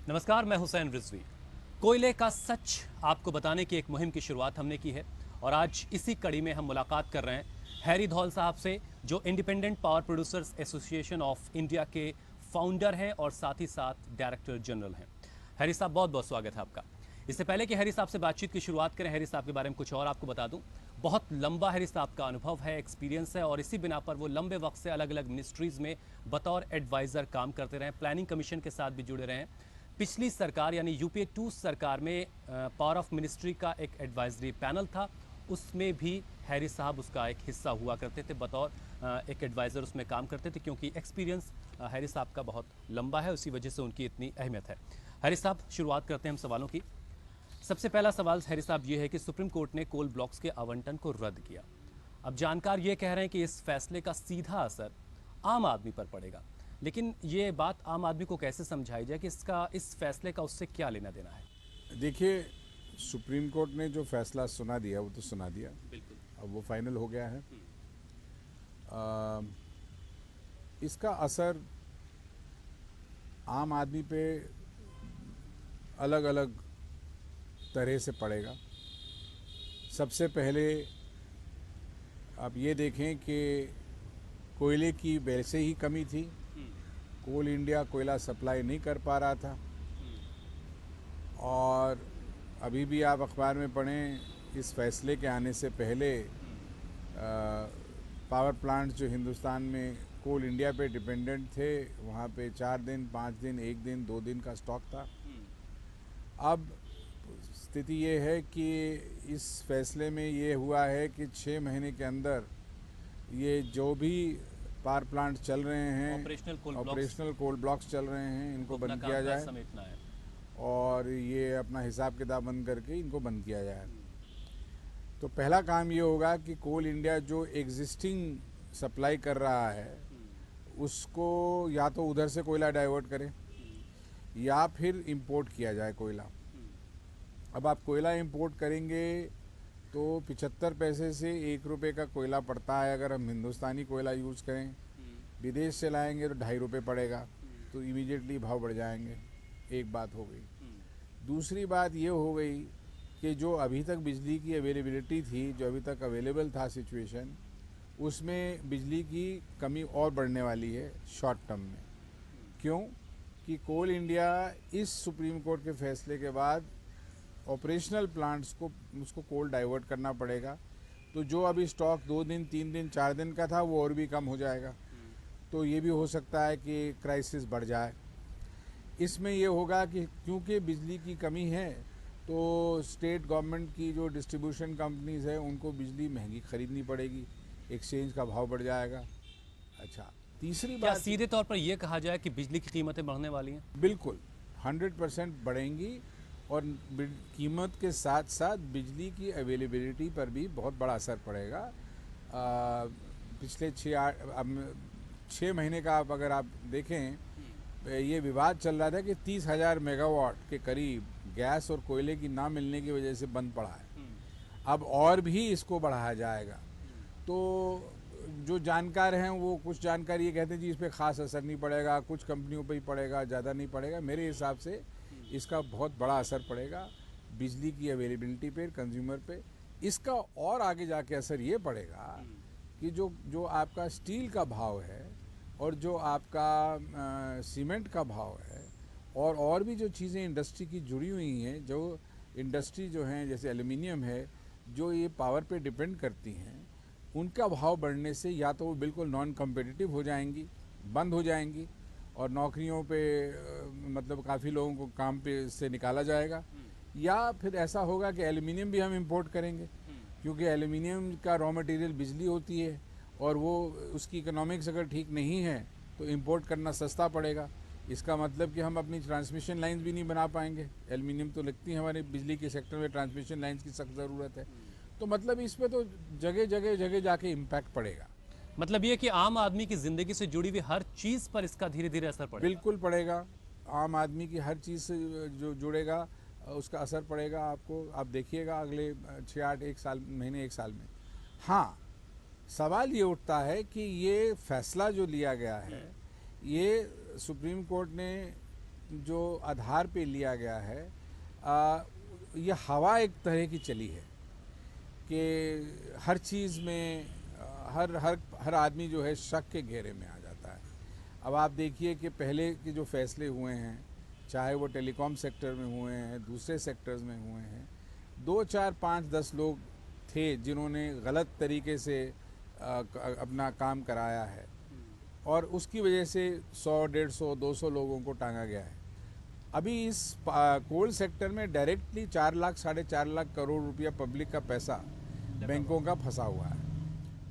नमस्कार, मैं हुसैन रिजवी। कोयले का सच आपको बताने की एक मुहिम की शुरुआत हमने की है और आज इसी कड़ी में हम मुलाकात कर रहे हैं हैरी धौल साहब से, जो independent power producers association of India के फाउंडर हैं और साथ ही साथ डायरेक्टर जनरल हैं। हैरी साहब, बहुत बहुत स्वागत है आपका। इससे पहले कि हैरी साहब से बातचीत की शुरुआत करें, हैरी साहब के बारे में कुछ और आपको बता दूं। बहुत लंबा हैरी साहब का अनुभव है, एक्सपीरियंस है और इसी बिना पर वो लंबे वक्त से अलग अलग मिनिस्ट्रीज में बतौर एडवाइज़र काम करते रहे, प्लानिंग कमीशन के साथ भी जुड़े रहे हैं। पिछली सरकार यानी यूपीए 2 सरकार में पावर ऑफ मिनिस्ट्री का एक एडवाइजरी पैनल था, उसमें भी हैरी साहब उसका एक हिस्सा हुआ करते थे, बतौर एक एडवाइज़र उसमें काम करते थे, क्योंकि एक्सपीरियंस हैरी साहब का बहुत लंबा है, उसी वजह से उनकी इतनी अहमियत है। हैरी साहब, शुरुआत करते हैं हम सवालों की। सबसे पहला सवाल हैरी साहब ये है कि सुप्रीम कोर्ट ने कोल ब्लॉक्स के आवंटन को रद्द किया। अब जानकार ये कह रहे हैं कि इस फैसले का सीधा असर आम आदमी पर पड़ेगा, लेकिन ये बात आम आदमी को कैसे समझाई जाए कि इस फैसले का उससे क्या लेना देना है? देखिए, सुप्रीम कोर्ट ने जो फैसला सुना दिया वो तो सुना दिया, बिल्कुल। अब वो फाइनल हो गया है। इसका असर आम आदमी पे अलग अलग तरह से पड़ेगा। सबसे पहले आप ये देखें कि कोयले की वैसे ही कमी थी, कोल इंडिया कोयला सप्लाई नहीं कर पा रहा था, और अभी भी आप अखबार में पढ़ें, इस फैसले के आने से पहले पावर प्लांट्स जो हिंदुस्तान में कोल इंडिया पे डिपेंडेंट थे, वहाँ पे 4 दिन, 5 दिन, 1 दिन, 2 दिन का स्टॉक था। अब स्थिति ये है कि इस फैसले में ये हुआ है कि 6 महीने के अंदर ये जो भी पावर प्लांट चल रहे हैं, ऑपरेशनल कोल ब्लॉक्स चल रहे हैं, इनको बंद किया जाए समेटना है और ये अपना हिसाब किताब बंद करके इनको बंद किया जाए। तो पहला काम ये होगा कि कोल इंडिया जो एग्जिस्टिंग सप्लाई कर रहा है उसको या तो उधर से कोयला डाइवर्ट करे या फिर इंपोर्ट किया जाए कोयला। अब आप कोयला इंपोर्ट करेंगे तो 75 पैसे से 1 रुपये का कोयला पड़ता है अगर हम हिंदुस्तानी कोयला यूज़ करें। विदेश से लाएंगे तो 2.5 रुपये पड़ेगा, तो इमीडिएटली भाव बढ़ जाएंगे। एक बात हो गई। दूसरी बात ये हो गई कि जो अभी तक बिजली की अवेलेबिलिटी थी, जो अभी तक अवेलेबल था सिचुएशन, उसमें बिजली की कमी और बढ़ने वाली है शॉर्ट टर्म में। क्यों? कि कोल इंडिया इस सुप्रीम कोर्ट के फैसले के बाद ऑपरेशनल प्लांट्स को उसको कोल डाइवर्ट करना पड़ेगा, तो जो अभी स्टॉक 2 दिन, 3 दिन, 4 दिन का था वो और भी कम हो जाएगा। तो ये भी हो सकता है कि क्राइसिस बढ़ जाए। इसमें ये होगा कि क्योंकि बिजली की कमी है तो स्टेट गवर्नमेंट की जो डिस्ट्रीब्यूशन कंपनीज है उनको बिजली महंगी खरीदनी पड़ेगी, एक्सचेंज का भाव बढ़ जाएगा। अच्छा, तीसरी क्या बात, सीधे तौर पर यह कहा जाए कि बिजली की कीमतें बढ़ने वाली हैं? बिल्कुल 100% बढ़ेंगी और कीमत के साथ साथ बिजली की अवेलेबिलिटी पर भी बहुत बड़ा असर पड़ेगा। पिछले 6 महीने का अगर आप देखें, ये विवाद चल रहा था कि 30,000 मेगावाट के करीब गैस और कोयले की ना मिलने की वजह से बंद पड़ा है। अब और भी इसको बढ़ाया जाएगा। तो जो जानकार हैं वो कुछ जानकारी ये कहते हैं जी इस पर ख़ास असर नहीं पड़ेगा, कुछ कंपनियों पे ही पड़ेगा, ज़्यादा नहीं पड़ेगा। मेरे हिसाब से इसका बहुत बड़ा असर पड़ेगा बिजली की अवेलेबिलिटी पे, कंज्यूमर पे। इसका और आगे जाके असर ये पड़ेगा कि जो आपका स्टील का भाव है और जो आपका सीमेंट का भाव है और भी जो चीज़ें इंडस्ट्री की जुड़ी हुई हैं, जो इंडस्ट्री जो हैं जैसे एल्युमिनियम है, जो ये पावर पे डिपेंड करती हैं, उनका भाव बढ़ने से या तो वो बिल्कुल नॉन कम्पिटिटिव हो जाएंगी, बंद हो जाएंगी और नौकरियों पे मतलब काफ़ी लोगों को काम पे से निकाला जाएगा, या फिर ऐसा होगा कि एल्युमिनियम भी हम इंपोर्ट करेंगे, क्योंकि एल्युमिनियम का रॉ मटेरियल बिजली होती है और वो उसकी इकोनॉमिक्स अगर ठीक नहीं है तो इंपोर्ट करना सस्ता पड़ेगा। इसका मतलब कि हम अपनी ट्रांसमिशन लाइंस भी नहीं बना पाएंगे। एल्युमिनियम तो लगती है हमारे बिजली के सेक्टर में, ट्रांसमिशन लाइंस की सख्त ज़रूरत है। तो मतलब इस पे तो जगह जाके इम्पैक्ट पड़ेगा। मतलब ये कि आम आदमी की जिंदगी से जुड़ी हुई हर चीज पर इसका धीरे धीरे असर पड़ेगा। बिल्कुल पड़ेगा। आम आदमी की हर चीज़ से जो जुड़ेगा उसका असर पड़ेगा। आपको आप देखिएगा अगले 6-8 1 साल में। हाँ, सवाल ये उठता है कि ये फैसला जो लिया गया है, ये सुप्रीम कोर्ट ने जो आधार पे लिया गया है, ये हवा एक तरह की चली है कि हर चीज़ में हर हर हर आदमी जो है शक के घेरे में आ जाता है। अब आप देखिए कि पहले के जो फैसले हुए हैं, चाहे वो टेलीकॉम सेक्टर में हुए हैं, दूसरे सेक्टर्स में हुए हैं, 2, 4, 5, 10 लोग थे जिन्होंने गलत तरीके से अपना काम कराया है और उसकी वजह से 100, 150, 200 लोगों को टांगा गया है। अभी इस कोल सेक्टर में डायरेक्टली 4 लाख, 4.5 लाख करोड़ रुपया पब्लिक का पैसा बैंकों का फंसा हुआ है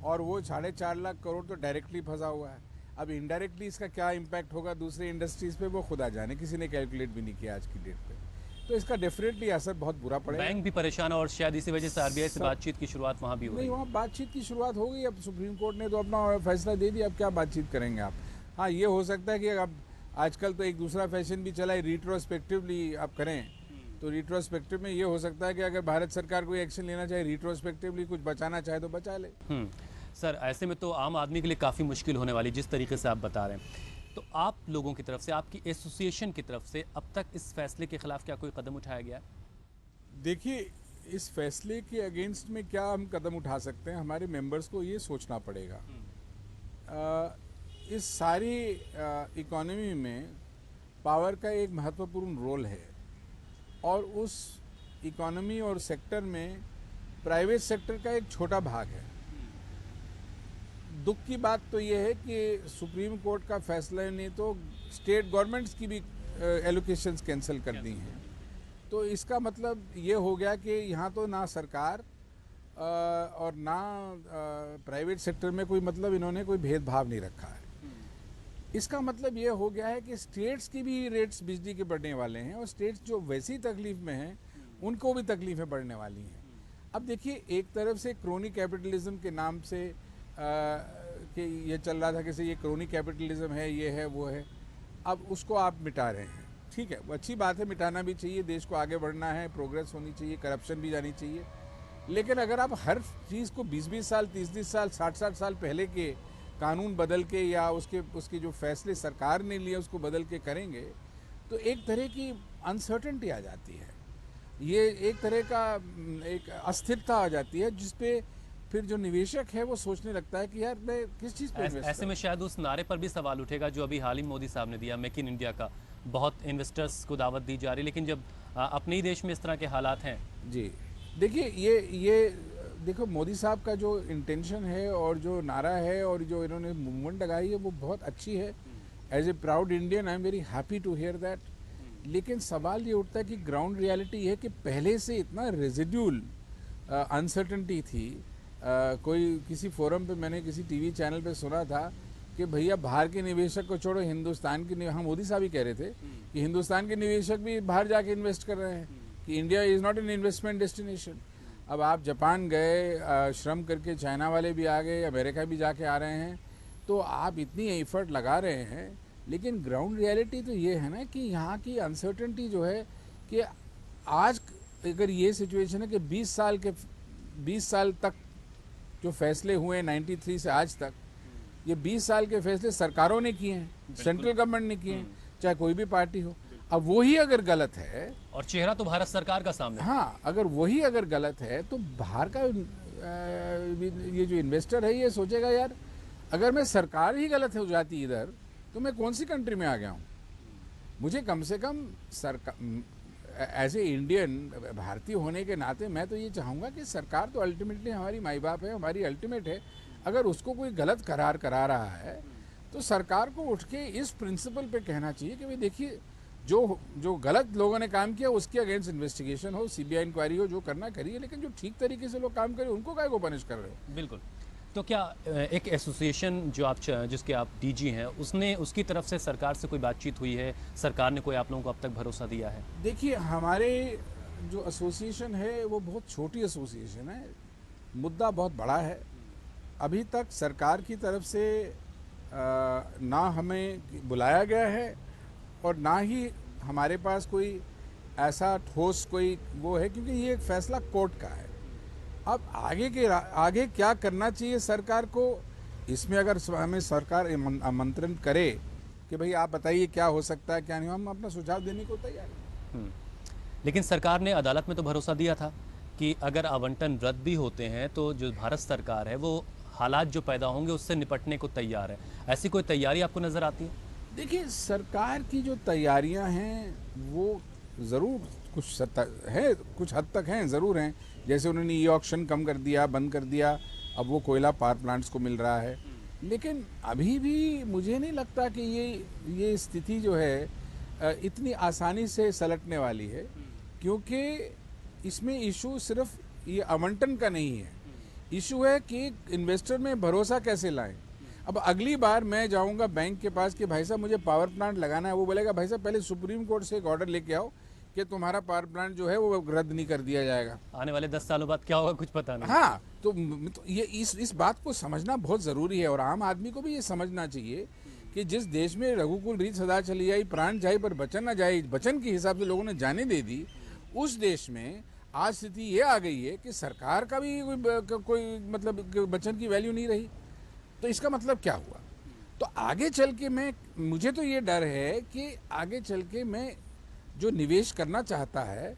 और वो 4.5 लाख करोड़ तो डायरेक्टली फंसा हुआ है। अब इनडायरेक्टली इसका क्या इम्पैक्ट होगा दूसरे इंडस्ट्रीज पे, वो खुदा जाने, किसी ने कैलकुलेट भी नहीं किया आज की डेट पे। तो इसका डेफिनेटली असर बहुत बुरा पड़ेगा। बैंक भी परेशान है और शायद इसी वजह से आरबीआई से बातचीत की शुरुआत वहाँ भी हो रही है। नहीं, वहाँ बातचीत की शुरुआत हो गई। अब सुप्रीम कोर्ट ने तो अपना फैसला दे दिया, अब क्या बातचीत करेंगे आप। हाँ, ये हो सकता है कि अब आजकल तो एक दूसरा फैशन भी चला है, रिट्रोस्पेक्टिवली आप करें, तो रिट्रोस्पेक्टिव में ये हो सकता है कि अगर भारत सरकार कोई एक्शन लेना चाहे, रिट्रोस्पेक्टिवली कुछ बचाना चाहे तो बचा ले। सर, ऐसे में तो आम आदमी के लिए काफ़ी मुश्किल होने वाली, जिस तरीके से आप बता रहे हैं। तो आप लोगों की तरफ से, आपकी एसोसिएशन की तरफ से अब तक इस फैसले के खिलाफ क्या कोई कदम उठाया गया है? देखिए, इस फैसले के अगेंस्ट में क्या हम कदम उठा सकते हैं, हमारे मेंबर्स को ये सोचना पड़ेगा। इस सारी इकोनॉमी में पावर का एक महत्वपूर्ण रोल है और उस इकोनॉमी और सेक्टर में प्राइवेट सेक्टर का एक छोटा भाग है। दुख की बात तो ये है कि सुप्रीम कोर्ट का फैसला ने तो स्टेट गवर्नमेंट्स की भी एलोकेशंस कैंसिल कर दी हैं। तो इसका मतलब ये हो गया कि यहाँ तो ना सरकार और ना प्राइवेट सेक्टर में कोई, मतलब इन्होंने कोई भेदभाव नहीं रखा है। इसका मतलब ये हो गया है कि स्टेट्स की भी रेट्स बिजली के बढ़ने वाले हैं और स्टेट्स जो वैसी तकलीफ में हैं उनको भी तकलीफें बढ़ने वाली हैं। अब देखिए, एक तरफ से क्रोनी कैपिटलिज्म के नाम से कि ये चल रहा था कि ये क्रोनी कैपिटलिज्म है, ये है, वो है, अब उसको आप मिटा रहे हैं। ठीक है, वो अच्छी बात है, मिटाना भी चाहिए, देश को आगे बढ़ना है, प्रोग्रेस होनी चाहिए, करप्शन भी जानी चाहिए। लेकिन अगर आप हर चीज़ को 20-20 साल, 30-30 साल, 60-60 साल पहले के कानून बदल के या उसके जो फैसले सरकार ने लिए उसको बदल के करेंगे तो एक तरह की अनसर्टेनिटी आ जाती है, ये एक तरह का एक अस्थिरता आ जाती है, जिसपे फिर जो निवेशक है वो सोचने लगता है कि यार मैं किस चीज़ पे इन्वेस्ट ऐसे में शायद उस नारे पर भी सवाल उठेगा जो अभी हाल ही मोदी साहब ने दिया, मेक इन इंडिया का। बहुत इन्वेस्टर्स को दावत दी जा रही, लेकिन जब अपने ही देश में इस तरह के हालात हैं। जी, देखिए, ये देखो, मोदी साहब का जो इंटेंशन है और जो नारा है और जो इन्होंने मूवमेंट लगाई है वो बहुत अच्छी है। As a proud Indian I am very happy to hear that. लेकिन सवाल ये उठता है कि ग्राउंड रियलिटी है कि पहले से इतना रेजिड्यूल अनसर्टेनिटी थी। कोई किसी फोरम पे मैंने किसी टीवी चैनल पे सुना था कि भैया बाहर के निवेशक को छोड़ो, हिंदुस्तान के, हाँ मोदी साहब ही कह रहे थे कि हिंदुस्तान के निवेशक भी बाहर जाके इन्वेस्ट कर रहे हैं, कि India is not an investment destination. अब आप जापान गए, श्रम करके चाइना वाले भी आ गए, अमेरिका भी जाके आ रहे हैं, तो आप इतनी एफर्ट लगा रहे हैं, लेकिन ग्राउंड रियलिटी तो ये है ना कि यहाँ की अनसर्टेनिटी जो है कि आज अगर ये सिचुएशन है कि 20 साल तक जो फैसले हुए 93 से आज तक, ये 20 साल के फैसले सरकारों ने किए हैं, सेंट्रल गवर्नमेंट ने किए हैं, चाहे कोई भी पार्टी हो। अब वही अगर गलत है, और चेहरा तो भारत सरकार का सामने, हाँ, अगर वही अगर गलत है तो बाहर का ये जो इन्वेस्टर है ये सोचेगा यार अगर मैं सरकार ही गलत हो जाती इधर तो मैं कौन सी कंट्री में आ गया हूँ। मुझे कम से कम सरकार एज ए इंडियन, भारतीय होने के नाते मैं तो ये चाहूँगा कि सरकार तो अल्टीमेटली हमारी माई बाप है, हमारी अल्टीमेट है। अगर उसको कोई गलत करार करा रहा है तो सरकार को उठ के इस प्रिंसिपल पे कहना चाहिए कि भाई देखिए, जो गलत लोगों ने काम किया उसके अगेंस्ट इन्वेस्टिगेशन हो, सीबीआई इंक्वायरी हो, जो करना करिए, लेकिन जो ठीक तरीके से लोग काम करें उनको काहे को पनिश कर रहे हो। बिल्कुल। तो क्या एक एसोसिएशन जो जिसके आप डीजी हैं, उसकी तरफ से सरकार से कोई बातचीत हुई है? सरकार ने कोई आप लोगों को अब तक भरोसा दिया है? देखिए, हमारे जो एसोसिएशन है वो बहुत छोटी एसोसिएशन है, मुद्दा बहुत बड़ा है। अभी तक सरकार की तरफ से ना हमें बुलाया गया है और ना ही हमारे पास कोई ऐसा ठोस कोई वो है, क्योंकि ये एक फैसला कोर्ट का है। अब आगे क्या करना चाहिए सरकार को, इसमें अगर हमें सरकार आमंत्रण करे कि भाई आप बताइए क्या हो सकता है क्या नहीं, हम अपना सुझाव देने को तैयार हैं। लेकिन सरकार ने अदालत में तो भरोसा दिया था कि अगर आवंटन रद्द भी होते हैं तो जो भारत सरकार है वो हालात जो पैदा होंगे उससे निपटने को तैयार है। ऐसी कोई तैयारी आपको नज़र आती है? देखिए, सरकार की जो तैयारियां हैं वो ज़रूर है, कुछ हद तक हैं, ज़रूर हैं। जैसे उन्होंने ई ऑक्शन कम कर दिया, बंद कर दिया, अब वो कोयला पावर प्लांट्स को मिल रहा है। लेकिन अभी भी मुझे नहीं लगता कि ये स्थिति जो है इतनी आसानी से सलटने वाली है, क्योंकि इसमें इशू सिर्फ ये आवंटन का नहीं है। इशू है कि इन्वेस्टर में भरोसा कैसे लाएं। अब अगली बार मैं जाऊंगा बैंक के पास कि भाई साहब मुझे पावर प्लांट लगाना है, वो बोलेगा भाई साहब पहले सुप्रीम कोर्ट से एक ऑर्डर लेके आओ कि तुम्हारा पावर प्लांट जो है वो रद्द नहीं कर दिया जाएगा। आने वाले 10 सालों बाद क्या होगा कुछ पता नहीं। हाँ, तो ये इस बात को समझना बहुत ज़रूरी है, और आम आदमी को भी ये समझना चाहिए कि जिस देश में रघुकुल रीत सदा चली आई, प्राण जाए पर बचन न जाए, बचन के हिसाब से लोगों ने जाने दे दी, उस देश में आज स्थिति ये आ गई है कि सरकार का भी कोई मतलब बचन की वैल्यू नहीं रही। तो इसका मतलब क्या हुआ? तो आगे चल के मुझे तो ये डर है कि आगे चल के मैं जो निवेश करना चाहता है,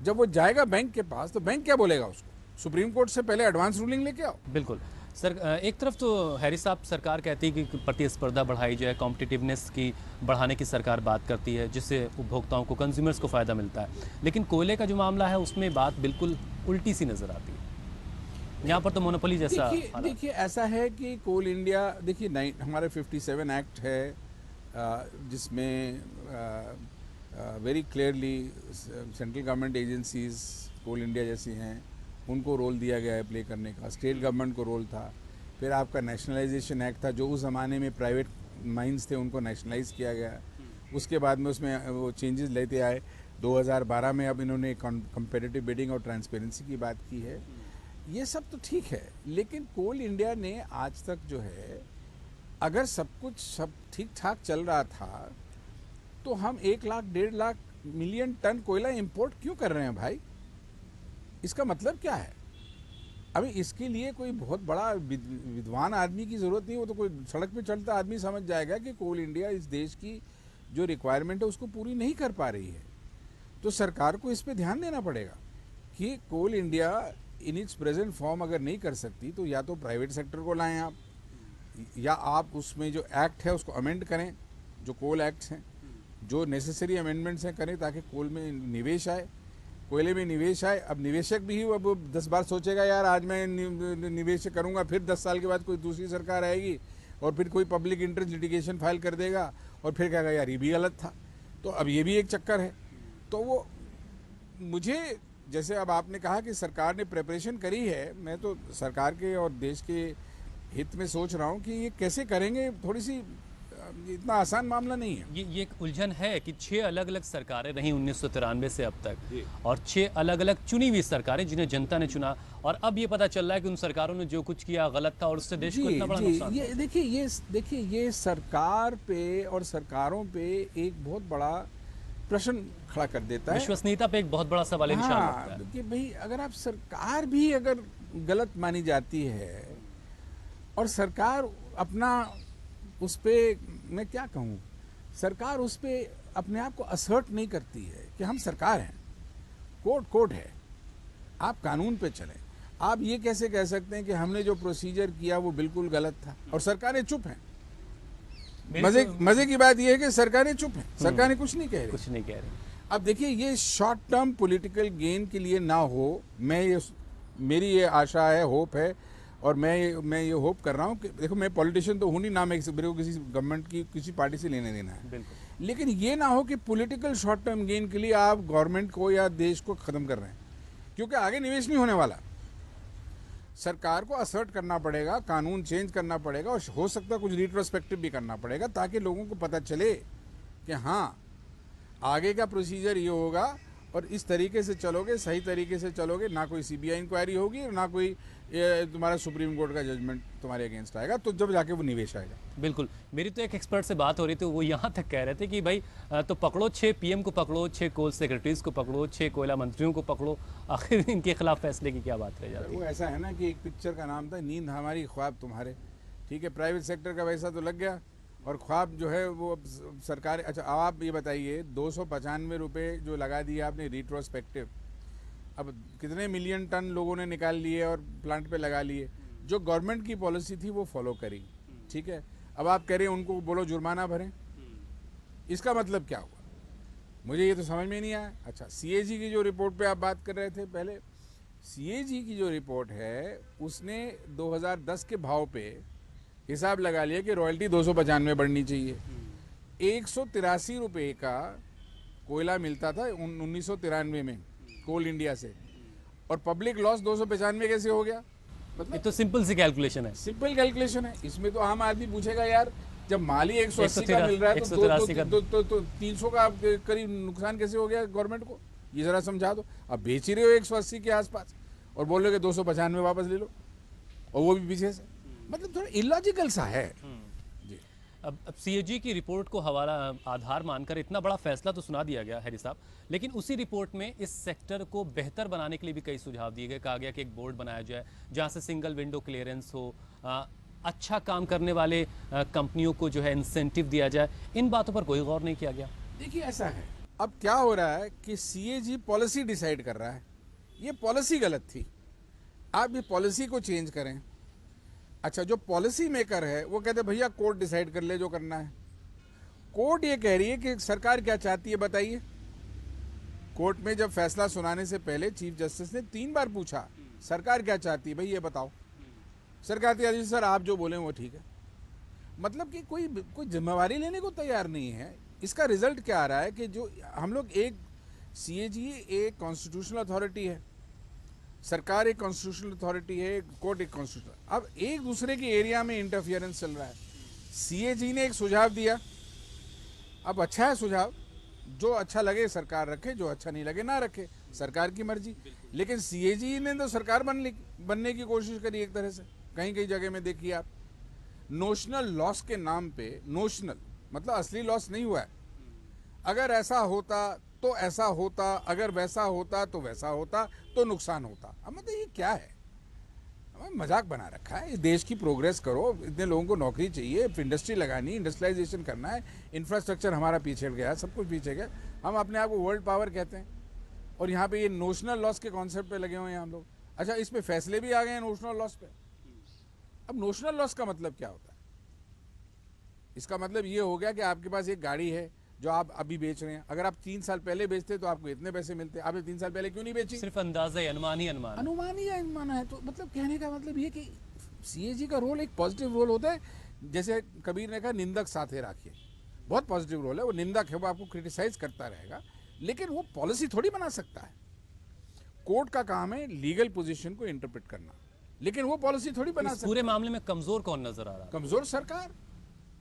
जब वो जाएगा बैंक के पास तो बैंक क्या बोलेगा उसको? सुप्रीम कोर्ट से पहले एडवांस रूलिंग लेके आओ। बिल्कुल सर, एक तरफ तो हैरिस साहब सरकार कहती है कि प्रतिस्पर्धा बढ़ाई जाए, कॉम्पिटिटिवनेस की बढ़ाने की सरकार बात करती है जिससे उपभोक्ताओं को, कंज्यूमर्स को फ़ायदा मिलता है। लेकिन कोयले का जो मामला है उसमें बात बिल्कुल उल्टी सी नज़र आती है। यहाँ पर तो मोनोपोली जैसा देखिए ऐसा है कि कोल इंडिया, देखिए हमारे 57 एक्ट है जिसमें very clearly central government agencies coal India जैसी हैं उनको रोल दिया गया है प्ले करने का। स्टेट गवर्नमेंट को रोल था। फिर आपका नेशनलाइजेशन एक्ट था, जो उस ज़माने में प्राइवेट माइंस थे उनको नेशनलाइज किया गया। उसके बाद में उसमें वो चेंजेस लेते आए। 2012 में अब इन्होंने कम्पिटिटिव बिडिंग और ट्रांसपेरेंसी की बात की है। ये सब तो ठीक है, लेकिन कोल इंडिया ने आज तक जो है, अगर सब ठीक ठाक चल रहा था तो हम 1 लाख 1.5 लाख मिलियन टन कोयला इंपोर्ट क्यों कर रहे हैं भाई? इसका मतलब क्या है? अभी इसके लिए कोई बहुत बड़ा विद्वान आदमी की जरूरत नहीं। वो तो कोई सड़क पे चलता आदमी समझ जाएगा कि कोल इंडिया इस देश की जो रिक्वायरमेंट है उसको पूरी नहीं कर पा रही है। तो सरकार को इस पे ध्यान देना पड़ेगा कि coal India in its present form अगर नहीं कर सकती तो या तो प्राइवेट सेक्टर को लाएं आप, या आप उसमें जो एक्ट है उसको अमेंड करें, जो कोल एक्ट्स हैं, जो नेसेसरी अमेंडमेंट्स हैं करें ताकि कोल में निवेश आए, कोयले में निवेश आए। अब निवेशक भी अब 10 बार सोचेगा यार आज मैं निवेश करूंगा, फिर 10 साल के बाद कोई दूसरी सरकार आएगी और फिर कोई पब्लिक इंटरेस्ट लिटिगेशन फाइल कर देगा और फिर कहेगा यार ये भी गलत था। तो अब ये भी एक चक्कर है। तो वो मुझे, जैसे अब आपने कहा कि सरकार ने प्रिपरेशन करी है, मैं तो सरकार के और देश के हित में सोच रहा हूँ कि ये कैसे करेंगे। थोड़ी सी इतना आसान मामला नहीं है। ये एक उलझन है कि 6 अलग अलग सरकारें रहीं 1993 से अब तक, और 6 अलग अलग चुनी हुई सरकारें जिन्हें जनता ने चुना, और अब ये पता चल रहा है कि उन सरकारों ने जो कुछ किया गलत था और उससे देश को इतना बड़ा नुकसान। ये देखिए ये सरकार पे और सरकारों पे एक बहुत बड़ा प्रश्न खड़ा कर देता है। विश्वसनीयता पे एक बहुत बड़ा सवाल निशान लगता है कि भाई अगर आप सरकार भी अगर गलत मानी जाती है और सरकार अपना उस पे, मैं क्या कहूँ, सरकार उस पे अपने आप को असर्ट नहीं करती है कि हम सरकार हैं, कोर्ट है, आप कानून पे चलें। आप ये कैसे कह सकते हैं कि हमने जो प्रोसीजर किया वो बिल्कुल गलत था और सरकारें चुप हैं? मजे की बात यह है कि सरकारें चुप हैं, सरकारें कुछ नहीं कह रही। अब देखिए ये शॉर्ट टर्म पॉलिटिकल गेन के लिए ना हो, मेरी ये आशा है, होप है, और मैं ये होप कर रहा हूँ कि देखो मैं पॉलिटिशियन तो हूँ नहीं, ना मेरे को किसी गवर्नमेंट की किसी पार्टी से लेने देना है, लेकिन ये ना हो कि पॉलिटिकल शॉर्ट टर्म गेन के लिए आप गवर्नमेंट को या देश को खत्म कर रहे हैं, क्योंकि आगे निवेश नहीं होने वाला। सरकार को असर्ट करना पड़ेगा, कानून चेंज करना पड़ेगा, और हो सकता है कुछ रिट्रोस्पेक्टिव भी करना पड़ेगा ताकि लोगों को पता चले कि हाँ आगे का प्रोसीजर ये होगा और इस तरीके से चलोगे, सही तरीके से चलोगे, ना कोई सीबीआई इंक्वायरी होगी और ना कोई तुम्हारा सुप्रीम कोर्ट का जजमेंट तुम्हारे अगेंस्ट आएगा, तो जब जाके वो निवेश आएगा। बिल्कुल, मेरी तो एक एक्सपर्ट से बात हो रही थी, वो यहाँ तक कह रहे थे कि भाई तो पकड़ो 6 पीएम को पकड़ो, 6 कोल सेक्रेटरीज को पकड़ो, 6 कोयला मंत्रियों को पकड़ो, आखिर इनके खिलाफ फैसले की क्या बात रह जाती है? वो ऐसा है ना कि एक पिक्चर का नाम था नींद हमारी ख्वाब तुम्हारे, ठीक है, प्राइवेट सेक्टर का पैसा तो लग गया, और ख्वाब जो है वो सरकार। अच्छा अब आप ये बताइए, 295 रुपये जो लगा दिए आपने रिट्रोस्पेक्टिव, अब कितने मिलियन टन लोगों ने निकाल लिए और प्लांट पे लगा लिए। जो गवर्नमेंट की पॉलिसी थी वो फॉलो करी, ठीक है। अब आप कह रहे हैं उनको बोलो जुर्माना भरें, इसका मतलब क्या हुआ? मुझे ये तो समझ में नहीं आया। अच्छा, सीएजी की जो रिपोर्ट पे आप बात कर रहे थे पहले, सीएजी की जो रिपोर्ट है उसने 2010 के भाव पे हिसाब लगा लिया कि रॉयल्टी 295 बढ़नी चाहिए। 183 रुपये का कोयला मिलता था 1993 में कोल इंडिया से, और पब्लिक लॉस 295 कैसे हो गया? ये मतलब तो सिंपल सी कैलकुलेशन है। सिंपल कैलकुलेशन है। इसमें तो आम आदमी पूछेगा यार, जब माली 180 का मिल रहा है तो 183 का 300 का करीब नुकसान कैसे हो गया गवर्नमेंट को? ये जरा समझा दो। अब बेच ही रहे हो 180 के आसपास और बोल रहे हो कि 295 वापस ले लो, और वो भी पीछे से। मतलब थोड़ा इलॉजिकल सा है। जी। अब सीएजी की रिपोर्ट को हवाला आधार मानकर इतना बड़ा फैसला तो सुना दिया गया हैरी साहब, लेकिन उसी रिपोर्ट में इस सेक्टर को बेहतर बनाने के लिए भी कई सुझाव दिए गए। कहा गया कि एक बोर्ड बनाया जाए जहां से सिंगल विंडो क्लियरेंस हो, अच्छा काम करने वाले कंपनियों को जो है इंसेंटिव दिया जाए। इन बातों पर कोई गौर नहीं किया गया। देखिए ऐसा है, अब क्या हो रहा है कि सीएजी पॉलिसी डिसाइड कर रहा है। ये पॉलिसी गलत थी, आप ये पॉलिसी को चेंज करें। अच्छा, जो पॉलिसी मेकर है वो कहते भैया कोर्ट डिसाइड कर ले जो करना है। कोर्ट ये कह रही है कि सरकार क्या चाहती है बताइए। कोर्ट में जब फैसला सुनाने से पहले चीफ जस्टिस ने 3 बार पूछा सरकार क्या चाहती है, भाई ये बताओ। सरकार कहती है सर आप जो बोले वो ठीक है। मतलब कि कोई जिम्मेवारी लेने को तैयार नहीं है। इसका रिजल्ट क्या आ रहा है कि जो हम लोग, एक सीएजी एक कॉन्स्टिट्यूशनल अथॉरिटी है, सरकार एक कॉन्स्टिट्यूशनल अथॉरिटी है, कोर्ट एक कॉन्स्टिट्यूशनल, अब एक दूसरे के एरिया में इंटरफियरेंस चल रहा है। सीएजी ने एक सुझाव दिया, अब अच्छा है सुझाव, जो अच्छा लगे सरकार रखे, जो अच्छा नहीं लगे ना रखे, सरकार की मर्जी। लेकिन सीएजी ने तो सरकार बनने की कोशिश करी एक तरह से। कहीं कहीं जगह में देखिए आप, नोशनल लॉस के नाम पे, नोशनल मतलब असली लॉस नहीं हुआ है। अगर ऐसा होता तो ऐसा होता, अगर वैसा होता तो वैसा होता, तो नुकसान होता। अब मतलब ये क्या है? मजाक बना रखा है। इस देश की प्रोग्रेस करो, इतने लोगों को नौकरी चाहिए, इंडस्ट्री लगानी, इंडस्ट्रियलाइजेशन करना है, इंफ्रास्ट्रक्चर हमारा पीछे गया, सब कुछ पीछे गया। हम अपने आप को वर्ल्ड पावर कहते हैं और यहाँ पे ये नोशनल लॉस के कॉन्सेप्ट पे लगे हुए हैं हम लोग। अच्छा, इस पे फैसले भी आ गए हैं नोशनल लॉस पे। अब नोशनल लॉस का मतलब क्या होता है? इसका मतलब ये हो गया कि आपके पास एक गाड़ी है जो आप अभी बेच रहे हैं, अगर आप 3 साल पहले बेचते तो आपको इतने पैसे मिलते, आपने 3 साल पहले क्यों नहीं बेची? सिर्फ अंदाजा ही, अनुमान ही अनुमान है। तो मतलब कहने का मतलब ये कि सीएजी का रोल एक पॉजिटिव रोल होता है। जैसे कबीर ने कहा, निंदक साथे राखिए। बहुत पॉजिटिव रोल है। वो निंदक है, वो आपको क्रिटिसाइज करता रहेगा, लेकिन वो पॉलिसी थोड़ी बना सकता है। कोर्ट का काम है लीगल पोजीशन को इंटरप्रेट करना, लेकिन वो पॉलिसी थोड़ी बना सकता है। पूरे मामले में कमजोर कौन नजर आ रहा है? कमजोर सरकार।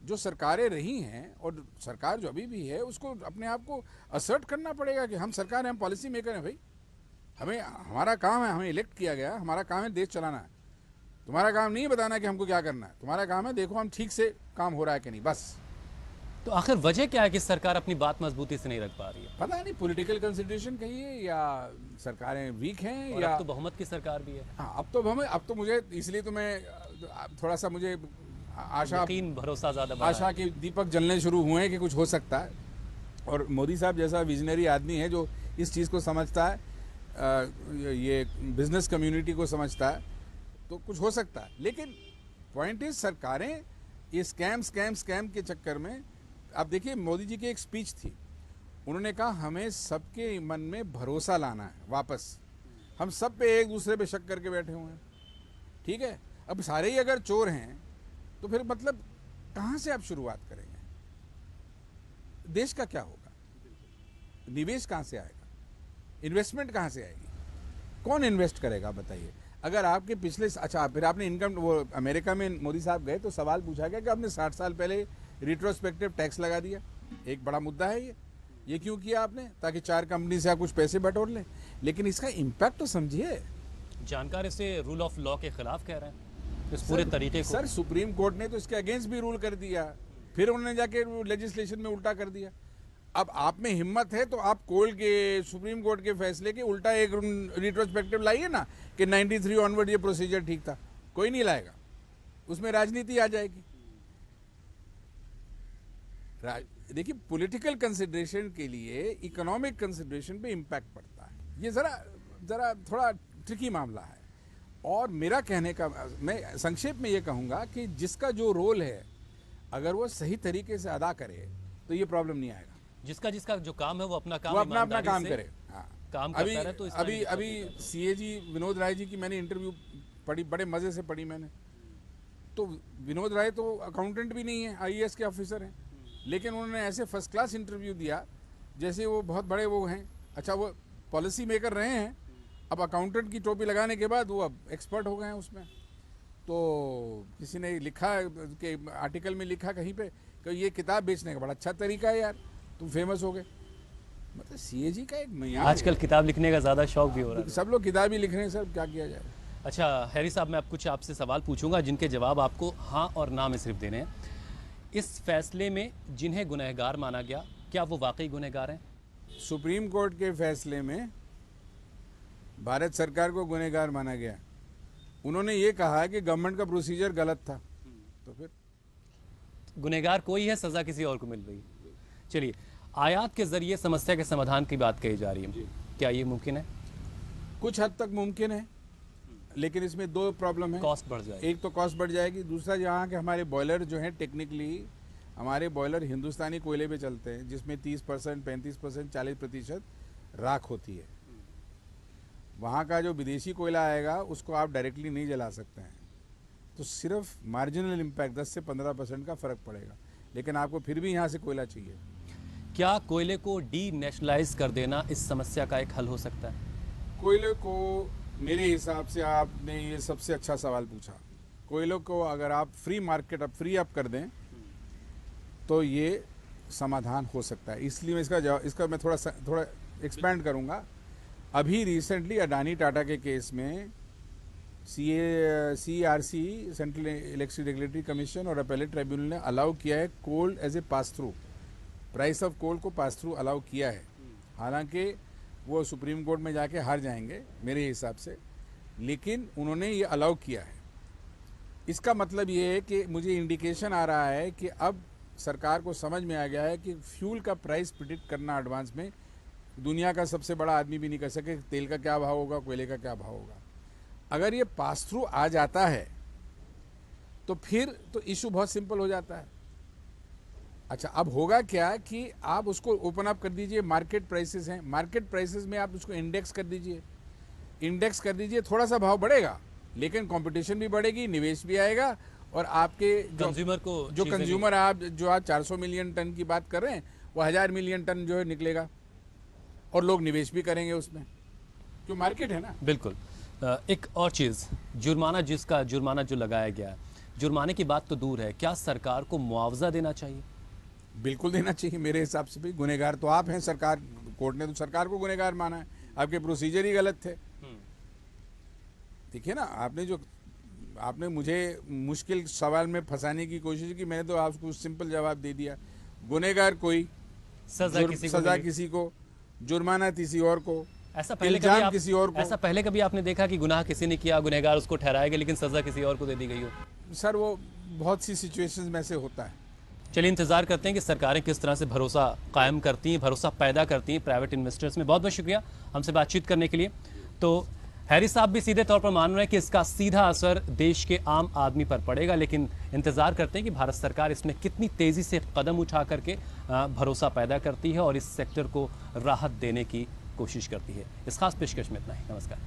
जो सरकारें रही हैं और सरकार जो अभी भी है, उसको अपने आप को असर्ट करना पड़ेगा कि हम सरकार हैं, हम पॉलिसी मेकर हैं। भाई हमें, हमारा काम है, हमें इलेक्ट किया गया, हमारा काम है देश चलाना है। तुम्हारा काम नहीं बताना कि हमको क्या करना है, तुम्हारा काम है देखो हम ठीक से काम हो रहा है कि नहीं, बस। तो आखिर वजह क्या है कि सरकार अपनी बात मजबूती से नहीं रख पा रही है? पता नहीं, पॉलिटिकल कंसिडरेशन कहिए या सरकारें वीक हैं, और या अब तो बहुमत की सरकार भी है। हाँ, अब तो मुझे, इसलिए तो मैं थोड़ा सा, मुझे आशा, यकीन, भरोसा ज्यादा बढ़ा आशा के दीपक जलने शुरू हुए हैं कि कुछ हो सकता है। और मोदी साहब जैसा विजनरी आदमी है जो इस चीज़ को समझता है, ये बिजनेस कम्युनिटी को समझता है, तो कुछ हो सकता है। लेकिन पॉइंट इज, सरकारें ये स्कैम के चक्कर में, आप देखिए मोदी जी की एक स्पीच थी, उन्होंने कहा हमें सबके मन में भरोसा लाना है वापस। हम सब पे एक दूसरे पे शक करके बैठे हुए हैं, ठीक है। अब सारे ही अगर चोर हैं तो फिर मतलब कहाँ से आप शुरुआत करेंगे? देश का क्या होगा? निवेश कहाँ से आएगा? इन्वेस्टमेंट कहाँ से आएगी? कौन इन्वेस्ट करेगा बताइए? अगर आपके पिछले, अच्छा फिर आपने इनकम, वो अमेरिका में मोदी साहब गए तो सवाल पूछा गया कि आपने 60 साल पहले रिट्रोस्पेक्टिव टैक्स लगा दिया। एक बड़ा मुद्दा है ये क्यों किया आपने? ताकि 4 कंपनी से आप कुछ पैसे बटोर लें। लेकिन इसका इम्पैक्ट तो समझिए। जानकार इसे रूल ऑफ लॉ के खिलाफ कह रहे हैं इस पूरे तरीके को। सर सुप्रीम कोर्ट ने तो इसके अगेंस्ट भी रूल कर दिया, फिर उन्होंने जाके लेजिस्लेशन में उल्टा कर दिया। अब आप में हिम्मत है तो आप कोल के, सुप्रीम कोर्ट के फैसले के उल्टा एक रिट्रोस्पेक्टिव लाइए ना कि 93 ऑनवर्ड ये प्रोसीजर ठीक था। कोई नहीं लाएगा, उसमें राजनीति आ जाएगी। देखिए, पॉलिटिकल कंसिडरेशन के लिए इकोनॉमिक कंसिडरेशन पे इम्पैक्ट पड़ता है। ये ज़रा थोड़ा ट्रिकी मामला है। और मेरा कहने का, मैं संक्षेप में ये कहूँगा कि जिसका जो रोल है अगर वो सही तरीके से अदा करे तो ये प्रॉब्लम नहीं आएगा। जिसका जो काम है वो अपना काम वो अपना ईमानदारी काम से करे। हाँ, काम करता रहे तो इसमें दिक्कत अभी नहीं होगी। सीएजी विनोद राय जी की मैंने इंटरव्यू पढ़ी, बड़े मज़े से पढ़ी मैंने। तो विनोद राय तो अकाउंटेंट भी नहीं है, आईएएस के ऑफिसर हैं, लेकिन उन्होंने ऐसे फर्स्ट क्लास इंटरव्यू दिया जैसे वो बहुत बड़े वो हैं। अच्छा, वो पॉलिसी मेकर रहे हैं, अब अकाउंटेंट की टोपी लगाने के बाद वो अब एक्सपर्ट हो गए हैं उसमें। तो किसी ने लिखा कि आर्टिकल में लिखा कहीं पे कि ये किताब बेचने का बड़ा अच्छा तरीका है यार, तुम फेमस हो गए। मतलब सीएजी का एक मयार आजकल किताब लिखने का ज़्यादा शौक भी हो रहा है। सब लोग किताब ही लिख रहे हैं सर, क्या किया जाए। अच्छा हैरी साहब, मैं अब कुछ आपसे सवाल पूछूंगा जिनके जवाब आपको हाँ और ना में सिर्फ देने हैं। इस फैसले में जिन्हें गुनहगार माना गया, क्या वो वाकई गुनहगार हैं? सुप्रीम कोर्ट के फैसले में भारत सरकार को गुनहगार माना गया। उन्होंने ये कहा कि गवर्नमेंट का प्रोसीजर गलत था, तो फिर गुनहगार कोई है, सज़ा किसी और को मिल रही है। चलिए, आयात के जरिए समस्या के समाधान की बात कही जा रही है, क्या ये मुमकिन है? कुछ हद तक मुमकिन है, लेकिन इसमें दो प्रॉब्लम है। कॉस्ट बढ़ जाएगी। एक तो कॉस्ट बढ़ जाएगी, दूसरा यहाँ के हमारे बॉयलर जो हैं, टेक्निकली हमारे बॉयलर हिंदुस्तानी कोयले पे चलते हैं, जिसमें 30%, 35%, 40% राख होती है। वहाँ का जो विदेशी कोयला आएगा उसको आप डायरेक्टली नहीं जला सकते हैं, तो सिर्फ मार्जिनल इम्पैक्ट 10 से 15% का फ़र्क पड़ेगा, लेकिन आपको फिर भी यहाँ से कोयला चाहिए। क्या कोयले को डी नेशनलाइज कर देना इस समस्या का एक हल हो सकता है? कोयले को मेरे हिसाब से आपने ये सबसे अच्छा सवाल पूछा। कोयलों को अगर आप फ्री मार्केट अब फ्री अप कर दें तो ये समाधान हो सकता है। इसलिए मैं इसका मैं थोड़ा एक्सपैंड करूँगा। अभी रिसेंटली अडानी टाटा के केस में CERC, Central Electricity Regulatory Commission और अपेलेट ट्राइब्यूनल ने अलाउ किया है coal as a pass through, price of coal को पास थ्रू अलाउ किया है। हालांकि वो सुप्रीम कोर्ट में जाके हार जाएंगे मेरे हिसाब से, लेकिन उन्होंने ये अलाउ किया है। इसका मतलब ये है कि मुझे इंडिकेशन आ रहा है कि अब सरकार को समझ में आ गया है कि फ्यूल का प्राइस प्रिडिक्ट करना एडवांस में दुनिया का सबसे बड़ा आदमी भी नहीं कर सके, तेल का क्या भाव होगा, कोयले का क्या भाव होगा। अगर ये पास थ्रू आ जाता है तो फिर तो इशू बहुत सिंपल हो जाता है। अच्छा, अब होगा क्या कि आप उसको ओपन अप कर दीजिए, मार्केट प्राइसेस हैं, मार्केट प्राइसेस में आप उसको इंडेक्स कर दीजिए, थोड़ा सा भाव बढ़ेगा, लेकिन कंपटीशन भी बढ़ेगी, निवेश भी आएगा, और आपके कंज्यूमर आप जो आज 400 मिलियन टन की बात कर रहे हैं, वो 1000 मिलियन टन जो है निकलेगा, और लोग निवेश भी करेंगे उसमें, जो मार्केट है ना। बिल्कुल। एक और चीज़, जुर्माना जो लगाया गया है, जुर्माने की बात तो दूर है, क्या सरकार को मुआवजा देना चाहिए? बिल्कुल देना चाहिए मेरे हिसाब से भी। गुनहगार तो आप हैं, सरकार, कोर्ट ने तो सरकार को गुनहगार माना है, आपके प्रोसीजर ही गलत थे। देखिए ना, आपने मुझे मुश्किल सवाल में फंसाने की कोशिश की, मैंने तो आपको सिंपल जवाब दे दिया। गुनहगार कोई, सजा किसी को, जुर्माना किसी और को, ऐसा पहले कभी आपने देखा कि गुनाह किसी ने किया, गुनहगार उसको ठहराया गया, लेकिन सजा किसी और को दे दी गई हो? सर, वो बहुत सी सिचुएशंस में से होता है। चलिए, इंतजार करते हैं कि सरकारें किस तरह से भरोसा कायम करती हैं, भरोसा पैदा करती हैं प्राइवेट इन्वेस्टर्स में। बहुत बहुत शुक्रिया हमसे बातचीत करने के लिए। तो हैरी साहब भी सीधे तौर पर मान रहे हैं कि इसका सीधा असर देश के आम आदमी पर पड़ेगा, लेकिन इंतजार करते हैं कि भारत सरकार इसमें कितनी तेज़ी से कदम उठा करके भरोसा पैदा करती है और इस सेक्टर को राहत देने की कोशिश करती है। इस खास पेशकश में इतना ही। नमस्कार।